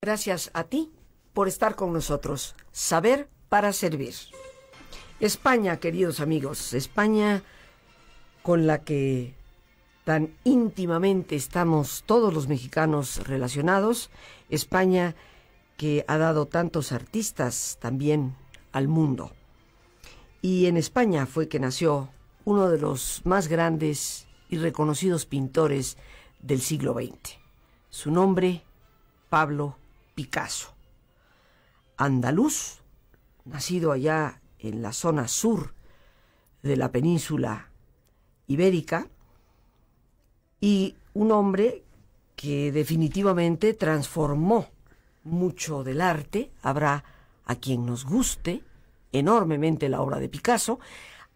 Gracias a ti por estar con nosotros. Saber para servir. España, queridos amigos, España con la que tan íntimamente estamos todos los mexicanos relacionados, España que ha dado tantos artistas también al mundo. Y en España fue que nació uno de los más grandes y reconocidos pintores del siglo XX. Su nombre, Pablo Picasso. Andaluz, nacido allá en la zona sur de la península ibérica, y un hombre que definitivamente transformó mucho del arte. Habrá a quien nos guste enormemente la obra de Picasso,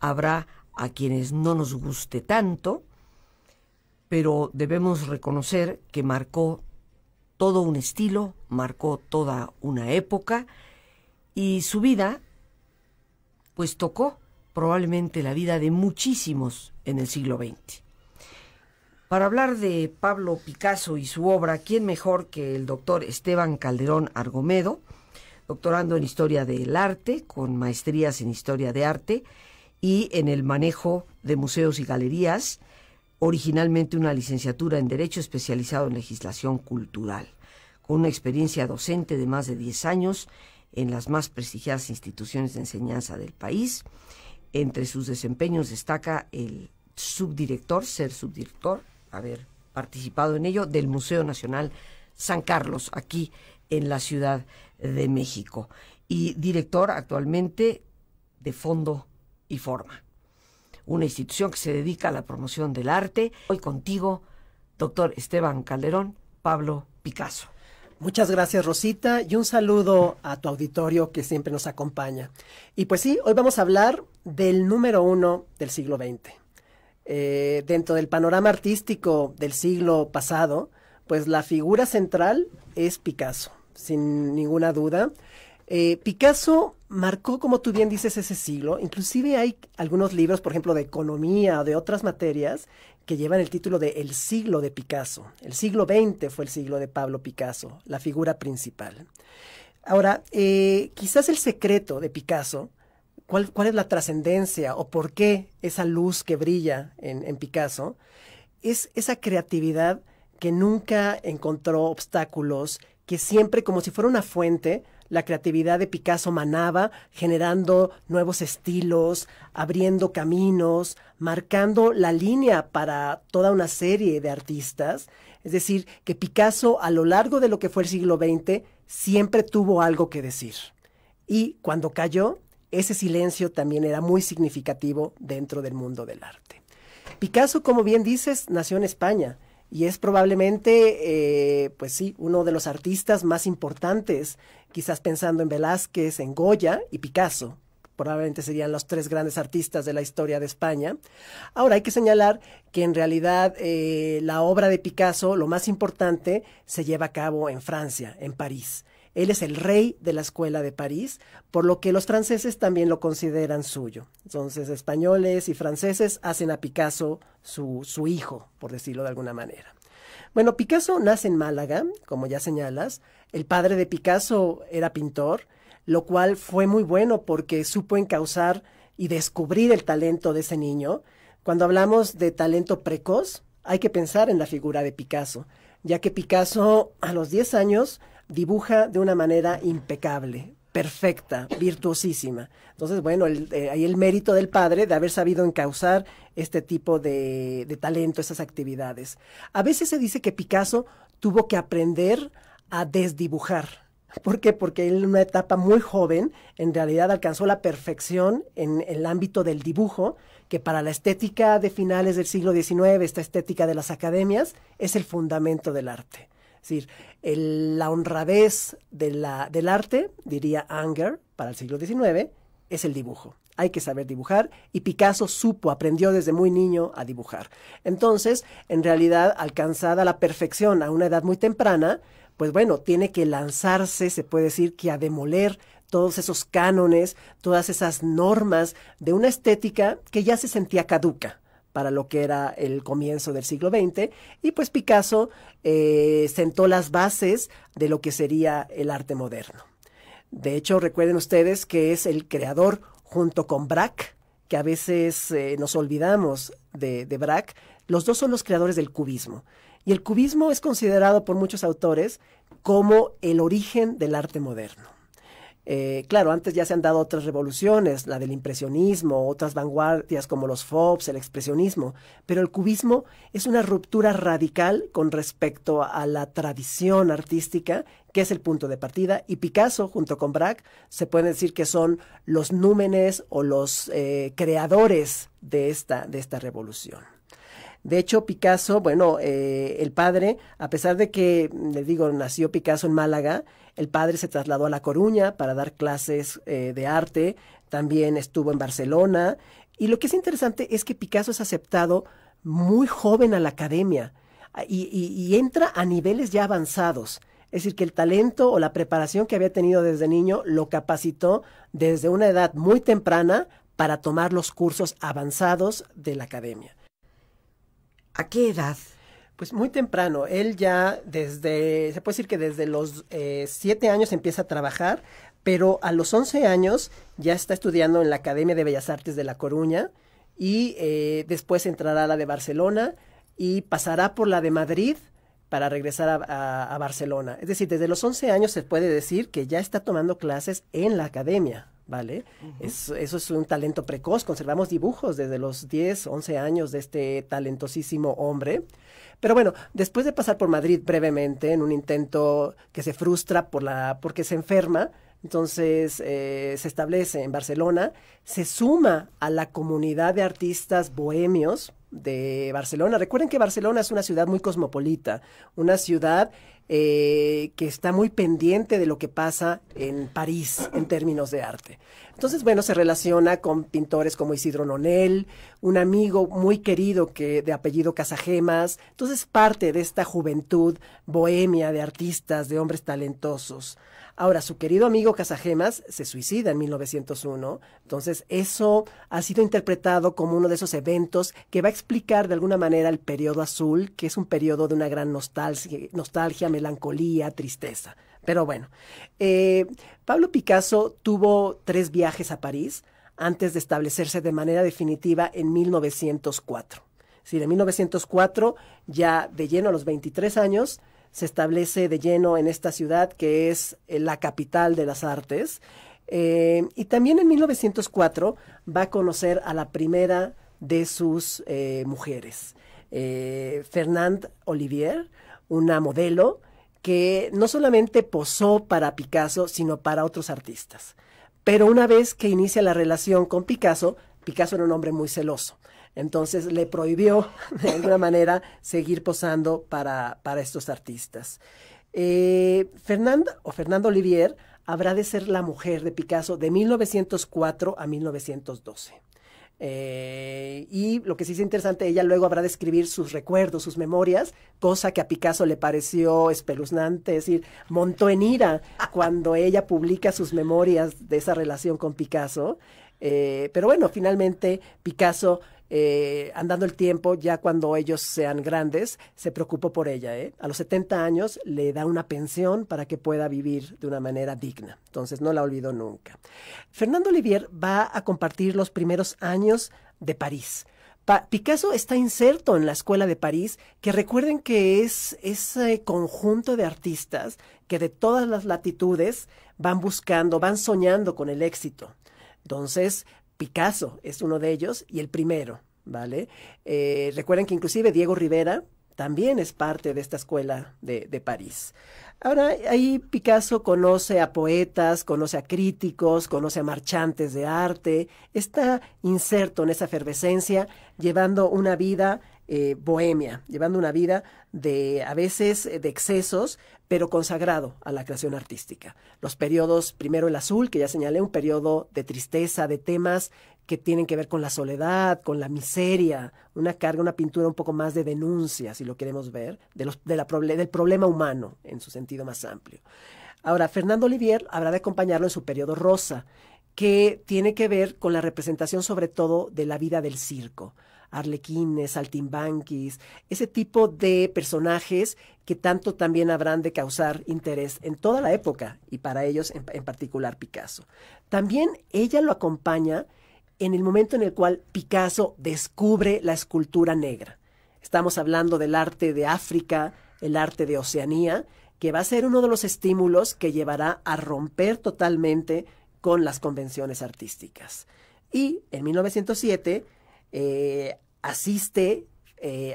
habrá a quienes no nos guste tanto, pero debemos reconocer que marcó todo un estilo, marcó toda una época, y su vida pues tocó probablemente la vida de muchísimos en el siglo XX. Para hablar de Pablo Picasso y su obra, ¿quién mejor que el doctor Esteban Calderón Argomedo, doctorando en Historia del Arte, con maestrías en Historia de Arte y en el manejo de museos y galerías, originalmente una licenciatura en Derecho especializado en Legislación Cultural, con una experiencia docente de más de 10 años en las más prestigiadas instituciones de enseñanza del país. Entre sus desempeños destaca el ser subdirector, haber participado en ello, del Museo Nacional San Carlos, aquí en la Ciudad de México, y director actualmente de Fondo y Forma, una institución que se dedica a la promoción del arte. Hoy contigo, doctor Esteban Calderón, Pablo Picasso. Muchas gracias, Rosita, y un saludo a tu auditorio que siempre nos acompaña. Y pues sí, hoy vamos a hablar del número uno del siglo XX. Dentro del panorama artístico del siglo pasado, pues la figura central es Picasso, sin ninguna duda. Picasso marcó, como tú bien dices, ese siglo. Inclusive hay algunos libros, por ejemplo, de economía o de otras materias, que llevan el título de El siglo de Picasso. El siglo XX fue el siglo de Pablo Picasso, la figura principal. Ahora, quizás el secreto de Picasso, ¿cuál es la trascendencia o por qué esa luz que brilla en Picasso? Es esa creatividad que nunca encontró obstáculos, que siempre, como si fuera una fuente, la creatividad de Picasso manaba, generando nuevos estilos, abriendo caminos, marcando la línea para toda una serie de artistas. Es decir, que Picasso, a lo largo de lo que fue el siglo XX, siempre tuvo algo que decir. Y cuando cayó, ese silencio también era muy significativo dentro del mundo del arte. Picasso, como bien dices, nació en España y es probablemente, pues sí, uno de los artistas más importantes, quizás pensando en Velázquez, en Goya y Picasso. Probablemente serían los tres grandes artistas de la historia de España. Ahora hay que señalar que en realidad la obra de Picasso, lo más importante, se lleva a cabo en Francia, en París. Él es el rey de la escuela de París, por lo que los franceses también lo consideran suyo. Entonces, españoles y franceses hacen a Picasso su hijo, por decirlo de alguna manera. Bueno, Picasso nace en Málaga, como ya señalas. El padre de Picasso era pintor, lo cual fue muy bueno porque supo encauzar y descubrir el talento de ese niño. Cuando hablamos de talento precoz, hay que pensar en la figura de Picasso, ya que Picasso a los 10 años dibuja de una manera impecable, perfecta, virtuosísima. Entonces, bueno, ahí el mérito del padre de haber sabido encauzar este tipo de talento, esas actividades. A veces se dice que Picasso tuvo que aprender a desdibujar. ¿Por qué? Porque él en una etapa muy joven, en realidad alcanzó la perfección en el ámbito del dibujo, que para la estética de finales del siglo XIX, esta estética de las academias, es el fundamento del arte. Es decir, la honradez del arte, diría Anger, para el siglo XIX, es el dibujo. Hay que saber dibujar y Picasso aprendió desde muy niño a dibujar. Entonces, en realidad, alcanzada la perfección a una edad muy temprana, pues bueno, tiene que lanzarse, se puede decir que a demoler todos esos cánones, todas esas normas de una estética que ya se sentía caduca, para lo que era el comienzo del siglo XX, y pues Picasso sentó las bases de lo que sería el arte moderno. De hecho, recuerden ustedes que es el creador, junto con Braque, que a veces nos olvidamos de Braque. Los dos son los creadores del cubismo. Y el cubismo es considerado por muchos autores como el origen del arte moderno. Claro, antes ya se han dado otras revoluciones, la del impresionismo, otras vanguardias como los Fauves, el expresionismo, pero el cubismo es una ruptura radical con respecto a la tradición artística, que es el punto de partida, y Picasso, junto con Braque, se puede decir que son los númenes o los creadores de esta revolución. De hecho, Picasso, bueno, el padre, a pesar de que, les digo, nació Picasso en Málaga, el padre se trasladó a La Coruña para dar clases de arte, también estuvo en Barcelona, y lo que es interesante es que Picasso es aceptado muy joven a la academia y entra a niveles ya avanzados. Es decir, que el talento o la preparación que había tenido desde niño lo capacitó desde una edad muy temprana para tomar los cursos avanzados de la academia. ¿A qué edad? Pues muy temprano. Él ya se puede decir que desde los 7 años empieza a trabajar, pero a los 11 años ya está estudiando en la Academia de Bellas Artes de La Coruña y después entrará a la de Barcelona y pasará por la de Madrid para regresar a Barcelona. Es decir, desde los 11 años se puede decir que ya está tomando clases en la academia, ¿vale? Eso es un talento precoz. Conservamos dibujos desde los 10, 11 años de este talentosísimo hombre. Pero bueno, después de pasar por Madrid brevemente, en un intento que se frustra porque se enferma, entonces se establece en Barcelona, se suma a la comunidad de artistas bohemios de Barcelona. Recuerden que Barcelona es una ciudad muy cosmopolita, una ciudad que está muy pendiente de lo que pasa en París en términos de arte. Entonces, bueno, se relaciona con pintores como Isidro Nonel, un amigo muy querido de apellido Casagemas. Entonces, parte de esta juventud bohemia de artistas, de hombres talentosos. Ahora, su querido amigo Casagemas se suicida en 1901, entonces eso ha sido interpretado como uno de esos eventos que va a explicar de alguna manera el periodo azul, que es un periodo de una gran nostalgia, melancolía, tristeza. Pero bueno, Pablo Picasso tuvo 3 viajes a París antes de establecerse de manera definitiva en 1904. Es decir, en 1904, ya de lleno a los 23 años, se establece de lleno en esta ciudad que es la capital de las artes. Y también en 1904 va a conocer a la primera de sus mujeres, Fernande Olivier, una modelo que no solamente posó para Picasso, sino para otros artistas. Pero una vez que inicia la relación con Picasso, Picasso era un hombre muy celoso. Entonces le prohibió de alguna manera seguir posando para estos artistas. Fernande Olivier habrá de ser la mujer de Picasso de 1904 a 1912. Y lo que sí es interesante, ella luego habrá de escribir sus recuerdos, sus memorias, cosa que a Picasso le pareció espeluznante, es decir, montó en ira cuando ella publica sus memorias de esa relación con Picasso. Pero bueno, finalmente Picasso, andando el tiempo, ya cuando ellos sean grandes, se preocupó por ella. A los 70 años le da una pensión para que pueda vivir de una manera digna. Entonces no la olvidó nunca. Fernande Olivier va a compartir los primeros años de París. Picasso está inserto en la Escuela de París, que recuerden que es ese conjunto de artistas que de todas las latitudes van soñando con el éxito. Entonces, Picasso es uno de ellos y el primero, ¿vale? Recuerden que inclusive Diego Rivera también es parte de esta escuela de París. Ahora, ahí Picasso conoce a poetas, conoce a críticos, conoce a marchantes de arte, está inserto en esa efervescencia, llevando una vida bohemia, llevando una vida a veces de excesos, pero consagrado a la creación artística. Los periodos, primero el azul, que ya señalé, un periodo de tristeza, de temas que tienen que ver con la soledad, con la miseria, una pintura un poco más de denuncia, si lo queremos ver, del problema humano en su sentido más amplio. Ahora, Fernande Olivier habrá de acompañarlo en su periodo rosa, que tiene que ver con la representación sobre todo de la vida del circo. arlequines, saltimbanquis, ese tipo de personajes que tanto también habrán de causar interés en toda la época y para ellos en particular Picasso. También ella lo acompaña en el momento en el cual Picasso descubre la escultura negra. Estamos hablando del arte de África, el arte de Oceanía, que va a ser uno de los estímulos que llevará a romper totalmente con las convenciones artísticas. Y en 1907 asiste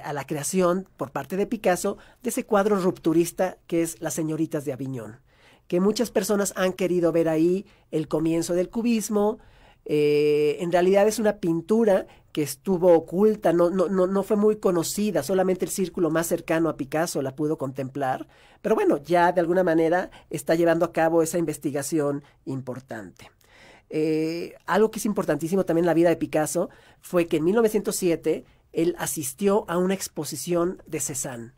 a la creación por parte de Picasso de ese cuadro rupturista que es Las señoritas de Aviñón, que muchas personas han querido ver ahí el comienzo del cubismo. En realidad es una pintura que estuvo oculta, no fue muy conocida, solamente el círculo más cercano a Picasso la pudo contemplar, pero bueno, ya de alguna manera está llevando a cabo esa investigación importante. Algo que es importantísimo también en la vida de Picasso fue que en 1907 él asistió a una exposición de Cézanne.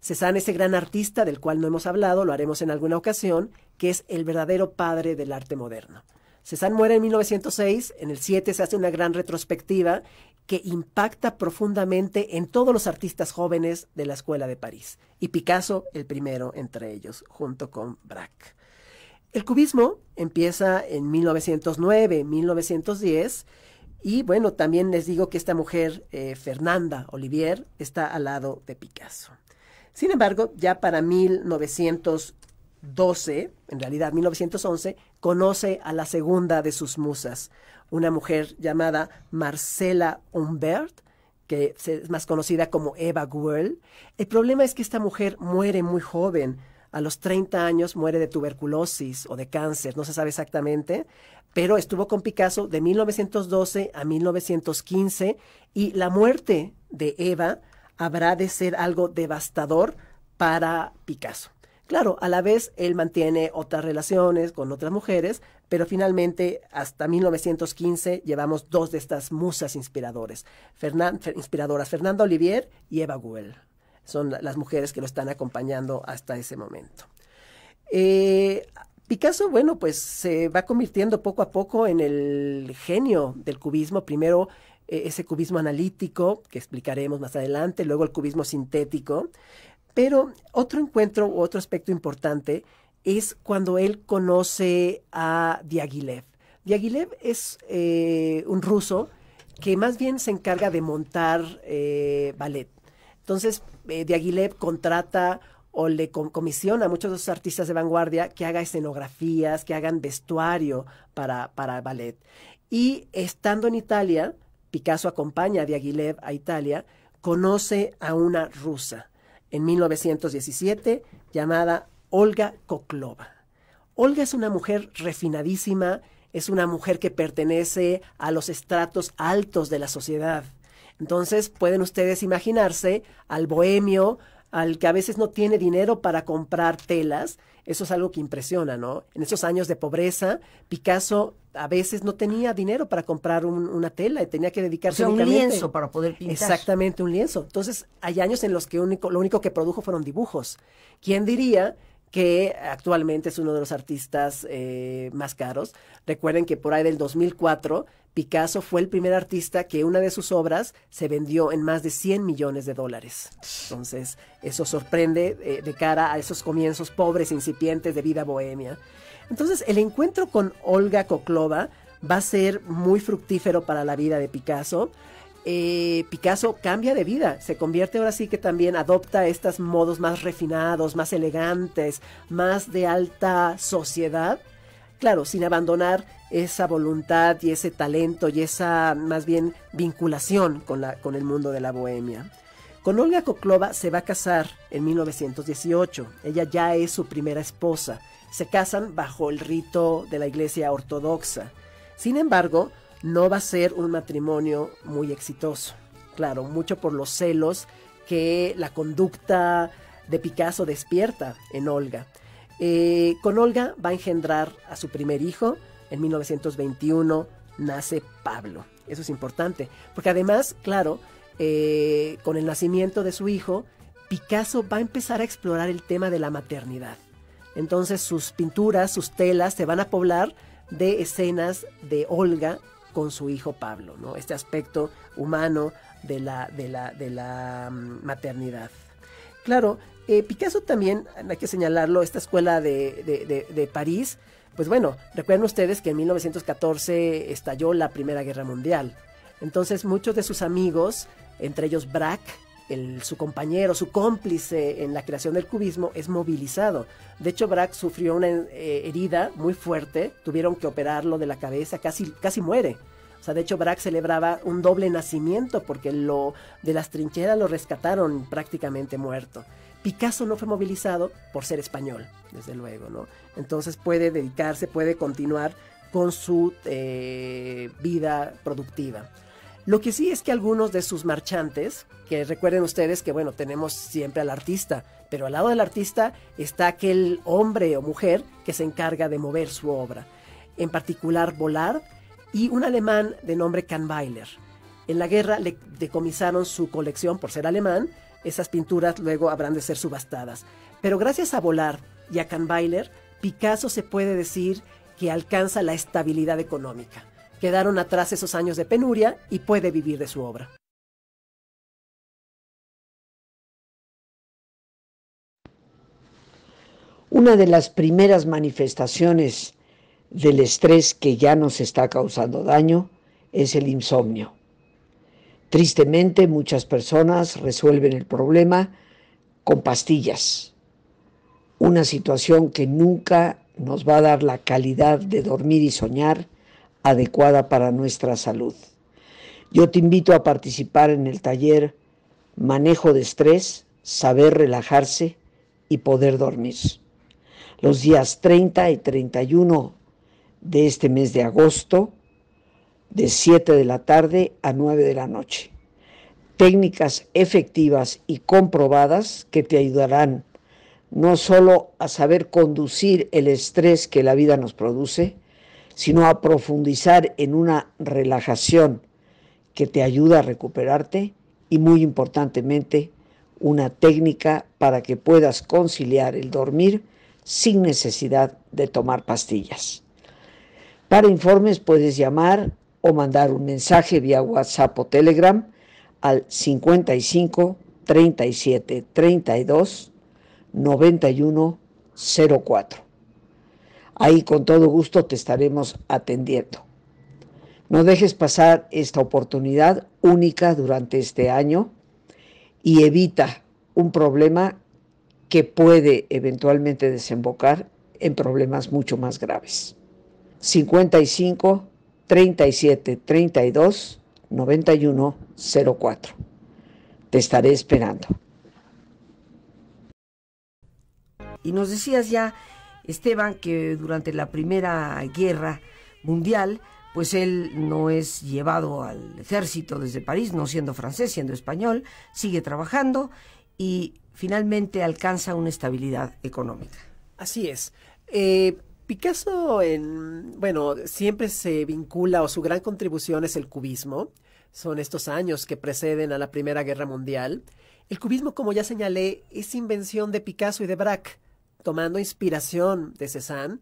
Cézanne, ese gran artista del cual no hemos hablado, lo haremos en alguna ocasión, que es el verdadero padre del arte moderno. Cézanne muere en 1906, en el 7 se hace una gran retrospectiva que impacta profundamente en todos los artistas jóvenes de la Escuela de París, y Picasso el primero entre ellos, junto con Braque. El cubismo empieza en 1909, 1910, y bueno, también les digo que esta mujer, Fernanda Olivier, está al lado de Picasso. Sin embargo, ya para 1912, en realidad 1911, conoce a la segunda de sus musas, una mujer llamada Marcella Humbert, que es más conocida como Eva Guel. El problema es que esta mujer muere muy joven. A los 30 años muere de tuberculosis o de cáncer, no se sabe exactamente, pero estuvo con Picasso de 1912 a 1915 y la muerte de Eva habrá de ser algo devastador para Picasso. Claro, a la vez él mantiene otras relaciones con otras mujeres, pero finalmente hasta 1915 llevamos dos de estas musas inspiradoras, Fernanda Olivier y Eva Guel. Son las mujeres que lo están acompañando hasta ese momento. Picasso, bueno, pues se va convirtiendo poco a poco en el genio del cubismo. Primero ese cubismo analítico, que explicaremos más adelante, luego el cubismo sintético. Pero otro encuentro u otro aspecto importante es cuando él conoce a Diaghilev. Diaghilev es un ruso que más bien se encarga de montar ballet. Entonces, Diaghilev contrata o le comisiona a muchos de los artistas de vanguardia que haga escenografías, que hagan vestuario para ballet. Y estando en Italia, Picasso acompaña a Diaghilev a Italia, conoce a una rusa en 1917 llamada Olga Koklova. Olga es una mujer refinadísima, es una mujer que pertenece a los estratos altos de la sociedad. Entonces pueden ustedes imaginarse al bohemio, al que a veces no tiene dinero para comprar telas. Eso es algo que impresiona, ¿no? En esos años de pobreza, Picasso a veces no tenía dinero para comprar una tela y tenía que dedicarse un lienzo para poder pintar. Exactamente, un lienzo. Entonces hay años en los que lo único que produjo fueron dibujos. ¿Quién diría que actualmente es uno de los artistas más caros? Recuerden que por ahí del 2004 Picasso fue el primer artista que una de sus obras se vendió en más de $100 millones. Entonces, eso sorprende de cara a esos comienzos pobres, incipientes de vida bohemia. Entonces, el encuentro con Olga Koklova va a ser muy fructífero para la vida de Picasso. Picasso cambia de vida, se convierte ahora sí que también adopta estos modos más refinados, más elegantes, más de alta sociedad. Claro, sin abandonar esa voluntad y ese talento y esa más bien vinculación con el mundo de la bohemia. Con Olga Koklova se va a casar en 1918. Ella ya es su primera esposa. Se casan bajo el rito de la Iglesia Ortodoxa. Sin embargo, no va a ser un matrimonio muy exitoso. Claro, mucho por los celos que la conducta de Picasso despierta en Olga. Con Olga va a engendrar a su primer hijo. En 1921 nace Pablo. Eso es importante, porque además, claro, con el nacimiento de su hijo, Picasso va a empezar a explorar el tema de la maternidad. Entonces sus pinturas, sus telas se van a poblar de escenas de Olga con su hijo Pablo, ¿no? Este aspecto humano, de la maternidad. Claro, Picasso también, hay que señalarlo, esta escuela de París, pues bueno, recuerden ustedes que en 1914 estalló la Primera Guerra Mundial. Entonces muchos de sus amigos, entre ellos Braque, su compañero, su cómplice en la creación del cubismo, es movilizado. De hecho, Braque sufrió una herida muy fuerte, tuvieron que operarlo de la cabeza, casi muere. O sea, de hecho, Braque celebraba un doble nacimiento porque de las trincheras lo rescataron prácticamente muerto. Picasso no fue movilizado por ser español, desde luego, ¿no? Entonces puede dedicarse, puede continuar con su vida productiva. Lo que sí es que algunos de sus marchantes, que recuerden ustedes que, bueno, tenemos siempre al artista, pero al lado del artista está aquel hombre o mujer que se encarga de mover su obra. En particular, Vollard y un alemán de nombre Kahnweiler. En la guerra le decomisaron su colección por ser alemán. Esas pinturas luego habrán de ser subastadas. Pero gracias a Vollard y a Kahnweiler, Picasso se puede decir que alcanza la estabilidad económica. Quedaron atrás esos años de penuria y puede vivir de su obra. Una de las primeras manifestaciones del estrés que ya nos está causando daño es el insomnio. Tristemente, muchas personas resuelven el problema con pastillas, una situación que nunca nos va a dar la calidad de dormir y soñar adecuada para nuestra salud. Yo te invito a participar en el taller Manejo de Estrés, Saber Relajarse y Poder Dormir. Los días 30 y 31 de este mes de agosto, de 7 de la tarde a 9 de la noche. Técnicas efectivas y comprobadas que te ayudarán no solo a saber conducir el estrés que la vida nos produce, sino a profundizar en una relajación que te ayuda a recuperarte y, muy importantemente, una técnica para que puedas conciliar el dormir sin necesidad de tomar pastillas. Para informes puedes llamar o mandar un mensaje vía WhatsApp o Telegram al 55 37 32 91 04. Ahí con todo gusto te estaremos atendiendo. No dejes pasar esta oportunidad única durante este año y evita un problema que puede eventualmente desembocar en problemas mucho más graves. 55 37 32 91 04. Te estaré esperando. Y nos decías ya, Esteban, que durante la Primera Guerra Mundial, pues él no es llevado al ejército desde París, no siendo francés, siendo español, sigue trabajando y finalmente alcanza una estabilidad económica. Así es. Picasso, siempre se vincula, o su gran contribución es el cubismo. Son estos años que preceden a la Primera Guerra Mundial. El cubismo, como ya señalé, es invención de Picasso y de Braque, tomando inspiración de Cézanne.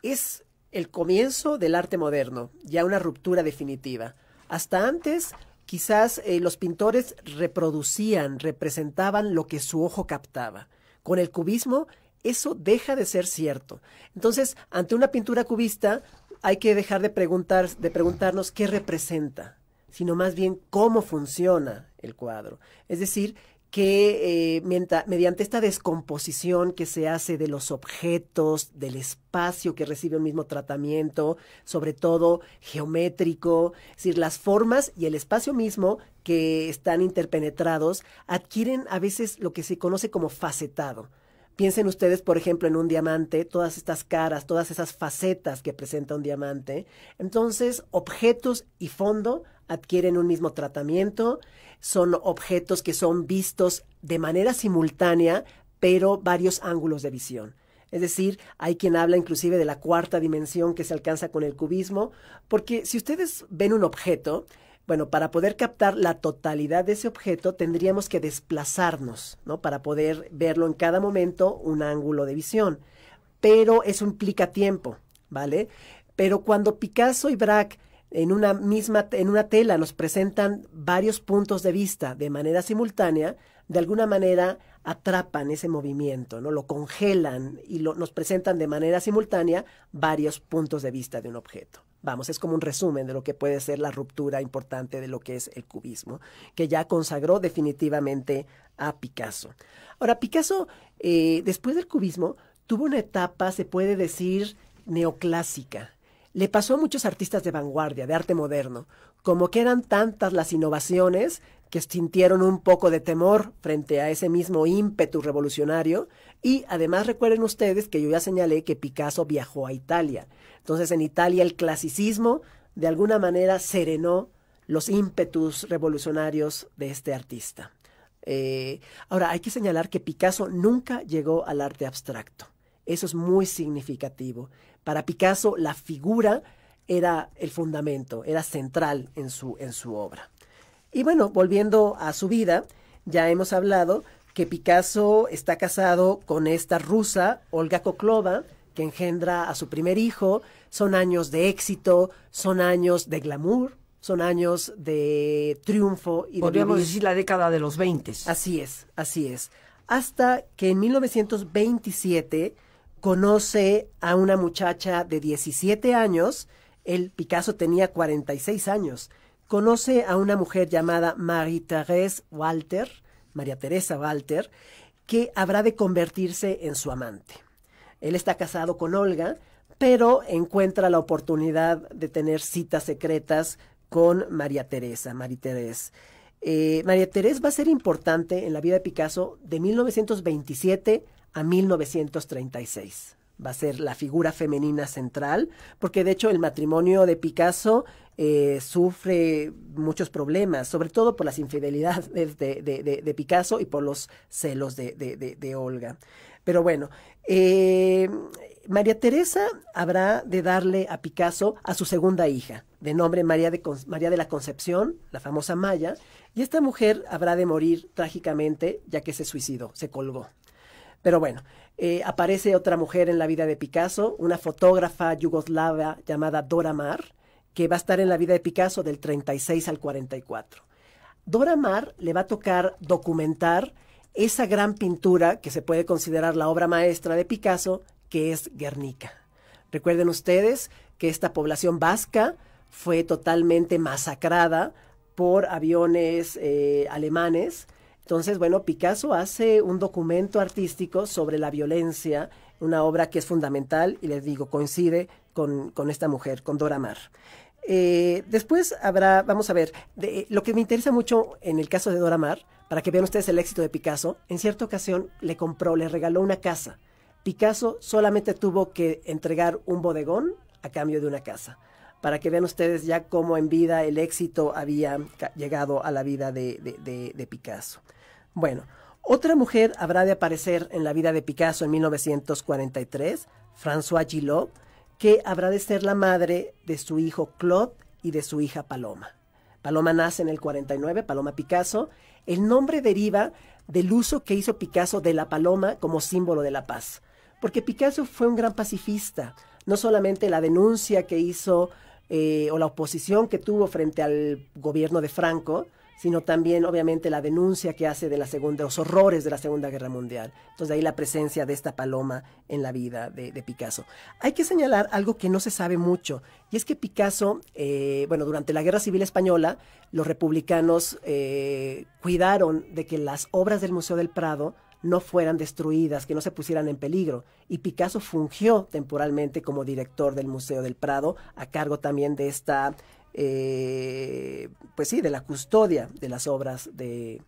Es el comienzo del arte moderno, ya una ruptura definitiva. Hasta antes, quizás los pintores representaban lo que su ojo captaba. Con el cubismo, eso deja de ser cierto. Entonces, ante una pintura cubista, hay que dejar de preguntarnos qué representa, sino más bien cómo funciona el cuadro. Es decir, que mediante esta descomposición que se hace de los objetos, del espacio que recibe un mismo tratamiento, sobre todo geométrico, es decir, las formas y el espacio mismo que están interpenetrados adquieren a veces lo que se conoce como facetado. Piensen ustedes, por ejemplo, en un diamante, todas estas caras, todas esas facetas que presenta un diamante. Entonces, objetos y fondo adquieren un mismo tratamiento, son objetos que son vistos de manera simultánea, pero varios ángulos de visión. Es decir, hay quien habla inclusive de la cuarta dimensión que se alcanza con el cubismo, porque si ustedes ven un objeto, bueno, para poder captar la totalidad de ese objeto tendríamos que desplazarnos, ¿no? Para poder verlo en cada momento un ángulo de visión. Pero eso implica tiempo, ¿vale? Pero cuando Picasso y Braque en una tela nos presentan varios puntos de vista de manera simultánea, de alguna manera atrapan ese movimiento, ¿no? Lo congelan y nos presentan de manera simultánea varios puntos de vista de un objeto. Vamos, es como un resumen de lo que puede ser la ruptura importante de lo que es el cubismo, que ya consagró definitivamente a Picasso. Ahora, Picasso, después del cubismo, tuvo una etapa, se puede decir, neoclásica. Le pasó a muchos artistas de vanguardia, de arte moderno, como que eran tantas las innovaciones que sintieron un poco de temor frente a ese mismo ímpetu revolucionario. Y además recuerden ustedes que yo ya señalé que Picasso viajó a Italia. Entonces en Italia el clasicismo de alguna manera serenó los ímpetus revolucionarios de este artista. Ahora hay que señalar que Picasso nunca llegó al arte abstracto. Eso es muy significativo. Para Picasso la figura era el fundamento, era central en su obra. Y bueno, volviendo a su vida, ya hemos hablado que Picasso está casado con esta rusa, Olga Koklova, que engendra a su primer hijo. Son años de éxito, son años de glamour, son años de triunfo. Y podríamos decir la década de los 20. Así es, así es. Hasta que en 1927 conoce a una muchacha de 17 años, Picasso tenía 46 años, conoce a una mujer llamada María Teresa Walter, que habrá de convertirse en su amante. Él está casado con Olga, pero encuentra la oportunidad de tener citas secretas con María Teresa. María Teresa va a ser importante en la vida de Picasso de 1927 a 1936. Va a ser la figura femenina central, porque de hecho el matrimonio de Picasso sufre muchos problemas, sobre todo por las infidelidades de Picasso y por los celos de Olga. Pero bueno, María Teresa habrá de darle a Picasso a su segunda hija, de nombre María de la Concepción, la famosa Maya, y esta mujer habrá de morir trágicamente ya que se suicidó, se colgó. Pero bueno, aparece otra mujer en la vida de Picasso, una fotógrafa yugoslava llamada Dora Maar, que va a estar en la vida de Picasso del 36 al 44. Dora Maar le va a tocar documentar esa gran pintura que se puede considerar la obra maestra de Picasso, que es Guernica. Recuerden ustedes que esta población vasca fue totalmente masacrada por aviones alemanes. Entonces, bueno, Picasso hace un documento artístico sobre la violencia, una obra que es fundamental y les digo, coincide con esta mujer, con Dora Maar. Después vamos a ver, lo que me interesa mucho en el caso de Dora Maar, para que vean ustedes el éxito de Picasso, en cierta ocasión le regaló una casa. Picasso solamente tuvo que entregar un bodegón a cambio de una casa, para que vean ustedes ya cómo en vida el éxito había llegado a la vida de Picasso. Bueno, otra mujer habrá de aparecer en la vida de Picasso en 1943, Françoise Gillot, que habrá de ser la madre de su hijo Claude y de su hija Paloma. Paloma nace en el 49, Paloma Picasso. El nombre deriva del uso que hizo Picasso de la paloma como símbolo de la paz, porque Picasso fue un gran pacifista. No solamente la denuncia que hizo o la oposición que tuvo frente al gobierno de Franco, sino también obviamente la denuncia que hace de los horrores de la Segunda Guerra Mundial. Entonces de ahí la presencia de esta paloma en la vida de Picasso. Hay que señalar algo que no se sabe mucho, y es que Picasso, durante la Guerra Civil Española, los republicanos cuidaron de que las obras del Museo del Prado no fueran destruidas, que no se pusieran en peligro. Y Picasso fungió temporalmente como director del Museo del Prado, a cargo también de esta... de la custodia de las obras del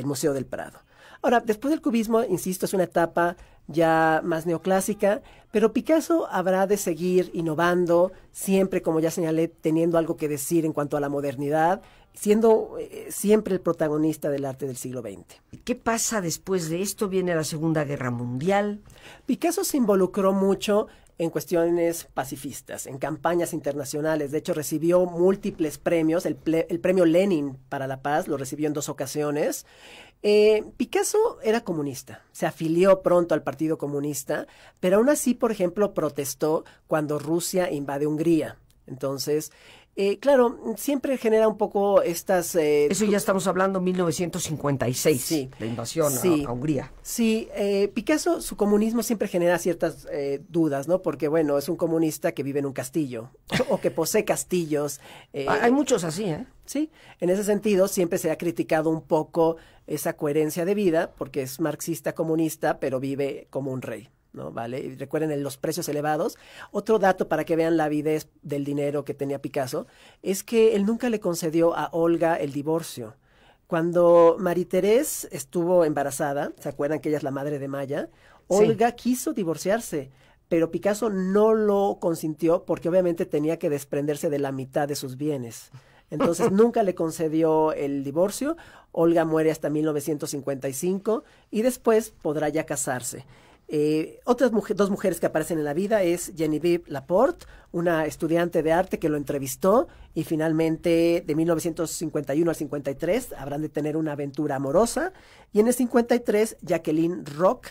Museo del Prado. Ahora, después del cubismo, insisto, es una etapa ya más neoclásica, pero Picasso habrá de seguir innovando, siempre, como ya señalé, teniendo algo que decir en cuanto a la modernidad, siendo siempre el protagonista del arte del siglo XX. ¿Qué pasa después de esto? Viene la Segunda Guerra Mundial. Picasso se involucró mucho en cuestiones pacifistas, en campañas internacionales. De hecho, recibió múltiples premios. El premio Lenin para la paz lo recibió en 2 ocasiones. Picasso era comunista, se afilió pronto al Partido Comunista, pero aún así, por ejemplo, protestó cuando Rusia invade Hungría. Entonces, claro, siempre genera un poco estas... Eso ya estamos hablando 1956, sí, la invasión sí, a Hungría. Sí, Picasso, su comunismo siempre genera ciertas dudas, ¿no? Porque, bueno, es un comunista que vive en un castillo o que posee castillos. Hay muchos así, ¿eh? Sí, en ese sentido siempre se ha criticado un poco esa coherencia de vida, porque es marxista comunista, pero vive como un rey, ¿no? ¿Vale? Y recuerden los precios elevados. Otro dato para que vean la avidez del dinero que tenía Picasso es que él nunca le concedió a Olga el divorcio. Cuando Marie-Thérèse estuvo embarazada, ¿se acuerdan que ella es la madre de Maya? Olga quiso divorciarse, pero Picasso no lo consintió porque obviamente tenía que desprenderse de la mitad de sus bienes. Entonces nunca le concedió el divorcio. Olga muere hasta 1955 y después podrá ya casarse. Otras dos mujeres que aparecen en la vida es Geneviève Laporte, una estudiante de arte que lo entrevistó y finalmente de 1951 al 53 habrán de tener una aventura amorosa. Y en el 53 Jacqueline Roch,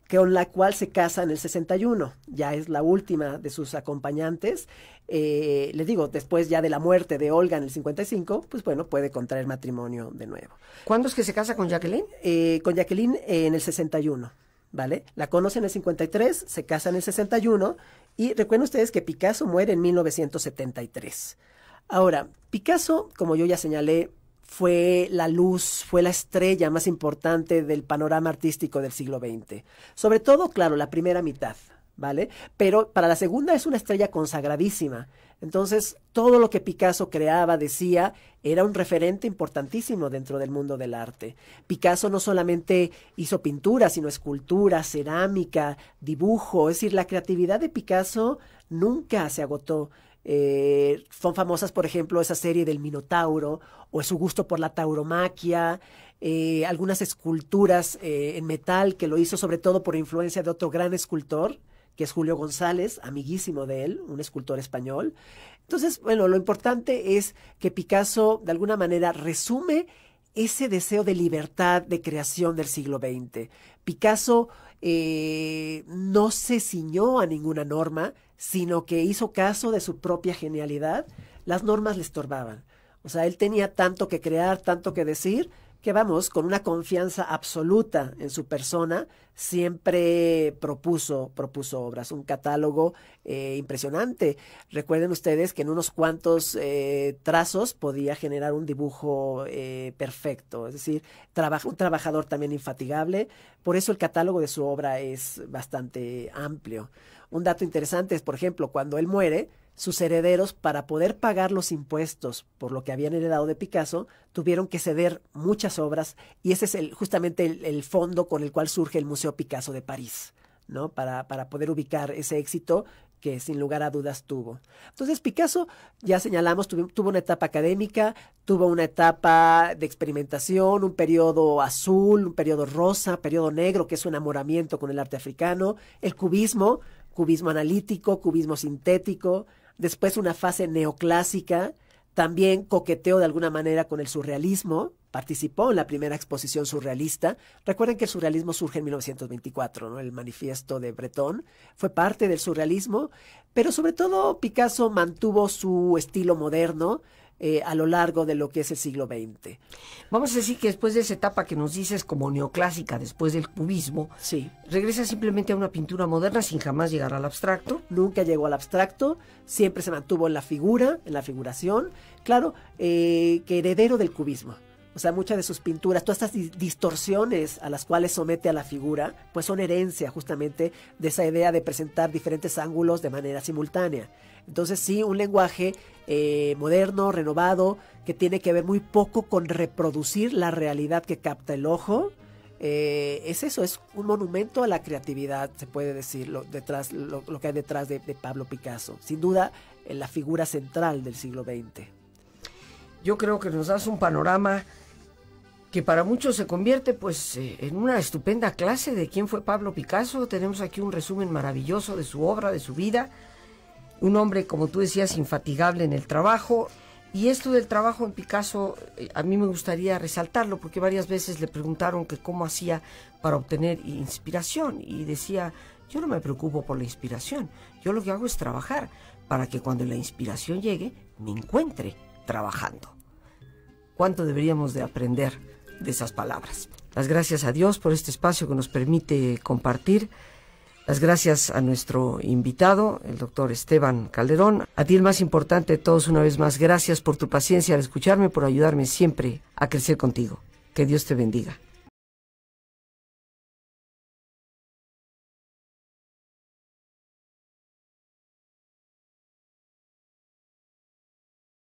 con la cual se casa en el 61. Ya es la última de sus acompañantes. Les digo, después ya de la muerte de Olga en el 55, pues bueno, puede contraer matrimonio de nuevo. ¿Cuándo es que se casa con Jacqueline? Con Jacqueline en el 61, ¿vale? La conoce en el 53, se casa en el 61 y recuerden ustedes que Picasso muere en 1973. Ahora, Picasso, como yo ya señalé, fue la luz, fue la estrella más importante del panorama artístico del siglo XX. Sobre todo, claro, la primera mitad, ¿vale? Pero para la segunda es una estrella consagradísima. Entonces, todo lo que Picasso creaba, decía, era un referente importantísimo dentro del mundo del arte. Picasso no solamente hizo pintura, sino escultura, cerámica, dibujo. Es decir, la creatividad de Picasso nunca se agotó. Son famosas, por ejemplo, esa serie del Minotauro o su gusto por la tauromaquia, algunas esculturas en metal que lo hizo sobre todo por influencia de otro gran escultor, que es Julio González, amiguísimo de él, un escultor español. Entonces, bueno, lo importante es que Picasso de alguna manera resume ese deseo de libertad, de creación del siglo XX. Picasso no se ciñó a ninguna norma, sino que hizo caso de su propia genialidad. Las normas le estorbaban. O sea, él tenía tanto que crear, tanto que decir, que vamos, con una confianza absoluta en su persona, siempre propuso obras, un catálogo impresionante. Recuerden ustedes que en unos cuantos trazos podía generar un dibujo perfecto, es decir, un trabajador también infatigable. Por eso el catálogo de su obra es bastante amplio. Un dato interesante es, por ejemplo, cuando él muere, sus herederos, para poder pagar los impuestos por lo que habían heredado de Picasso, tuvieron que ceder muchas obras y ese es justamente el fondo con el cual surge el Museo Picasso de París, ¿no? Para poder ubicar ese éxito que sin lugar a dudas tuvo. Entonces Picasso, ya señalamos, tuvo una etapa académica, tuvo una etapa de experimentación, un periodo azul, un periodo rosa, periodo negro, que es su enamoramiento con el arte africano, el cubismo analítico, cubismo sintético, después una fase neoclásica, también coqueteó de alguna manera con el surrealismo, participó en la primera exposición surrealista. Recuerden que el surrealismo surge en 1924, ¿no? El manifiesto de Breton fue parte del surrealismo, pero sobre todo Picasso mantuvo su estilo moderno a lo largo de lo que es el siglo XX. Vamos a decir que después de esa etapa que nos dices como neoclásica, después del cubismo, sí, regresa simplemente a una pintura moderna sin jamás llegar al abstracto. Nunca llegó al abstracto, siempre se mantuvo en la figura, en la figuración, claro, que heredero del cubismo. O sea, muchas de sus pinturas, todas estas distorsiones a las cuales somete a la figura, pues son herencia justamente de esa idea de presentar diferentes ángulos de manera simultánea. Entonces sí, un lenguaje moderno, renovado, que tiene que ver muy poco con reproducir la realidad que capta el ojo. Es eso, es un monumento a la creatividad, se puede decir, lo que hay detrás de Pablo Picasso. Sin duda, la figura central del siglo XX. Yo creo que nos das un panorama que para muchos se convierte pues en una estupenda clase de quién fue Pablo Picasso. Tenemos aquí un resumen maravilloso de su obra, de su vida. Un hombre, como tú decías, infatigable en el trabajo. Y esto del trabajo en Picasso, a mí me gustaría resaltarlo, porque varias veces le preguntaron que cómo hacía para obtener inspiración. Y decía, Yo no me preocupo por la inspiración. Yo lo que hago es trabajar para que cuando la inspiración llegue, me encuentre trabajando. ¿Cuánto deberíamos de aprender de esas palabras? Las gracias a Dios por este espacio que nos permite compartir. Las gracias a nuestro invitado, el doctor Esteban Calderón. A ti, el más importante de todos, una vez más, gracias por tu paciencia al escucharme, por ayudarme siempre a crecer contigo. Que Dios te bendiga.